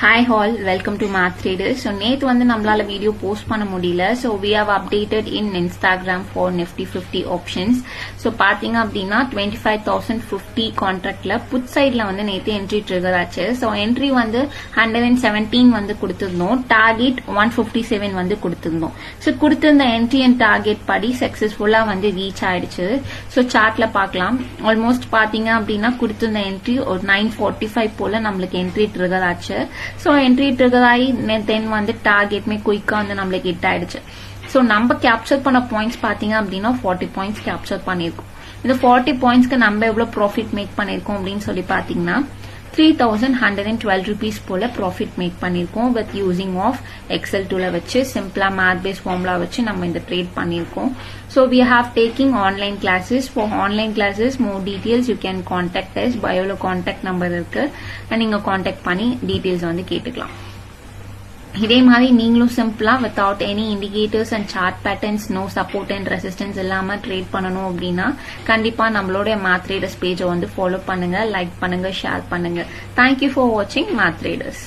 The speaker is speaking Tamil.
Hi all, welcome to Math Traders. So நேத்து வந்து நம்மளால வீடியோ போஸ்ட் பண்ண முடியல. So we have updated in Instagram for Nifty 50 options. So பாத்தீங்க அப்படின்னா 25,050 கான்ட்ராக்ட்ல புட் சைட்ல வந்து நேத்து என்ட்ரி ட்ரிகர் ஆச்சு. So என்ட்ரி வந்து 117 வந்து கொடுத்திருந்தோம். டார்கெட் 157 வந்து கொடுத்திருந்தோம். So கொடுத்திருந்த என்ட்ரி அண்ட் டார்கெட் படி சக்சஸ்ஃபுல்லா வந்து ரீச் ஆயிடுச்சு. So சார்ட்ல பார்க்கலாம். ஆல்மோஸ்ட் பாத்தீங்க அப்படின்னா கொடுத்திருந்த என்ட்ரி ஒரு 945 போல நம்மளுக்கு என்ட்ரி ட்ரிகர் ஆச்சு. So entry trigger ஆகி then வந்து டார்கெட் மே குயிக்கா வந்து நம்மளுக்கு ஹிட் ஆயிடுச்சு. So நம்ம கேப்சர் பண்ண பாயிண்ட்ஸ் பாத்தீங்க அப்படின்னா 40 பாயிண்ட்ஸ் கேப்சர் பண்ணிருக்கோம். இந்த 40 பாயிண்ட்ஸ்க்கு நம்ம எவ்வளவு ப்ராஃபிட் மேக் பண்ணிருக்கோம் அப்படின்னு சொல்லி பாத்தீங்கன்னா 3,112 rupees போல ப்ராஃபிட் மேக் பண்ணிருக்கோம் வித் யூசிங் ஆஃப் எக்ஸல் டூல வச்சு சிம்பிளா மேத் பேஸ் ஃபார்முலா வச்சு நம்ம இந்த ட்ரேட் பண்ணிருக்கோம். So we have taking online classes. For online classes more details you can contact us. பயோல கான்டாக்ட் நம்பர் இருக்கு. நீங்க கான்டாக்ட் பண்ணி டீடைல்ஸ் வந்து கேட்டுக்கலாம். இதே மாதிரி நீங்களும் சிம்பிளா without any indicators and chart patterns no support and resistance இல்லாம ட்ரேட் பண்ணணும் அப்படின்னா கண்டிப்பா நம்மளோட மேத் ட்ரேடர்ஸ் பேஜை வந்து ஃபாலோ பண்ணுங்க, லைக் பண்ணுங்க, ஷேர் பண்ணுங்க. தேங்க்யூ ஃபார் வாட்சிங் மேத் ட்ரேடர்ஸ்.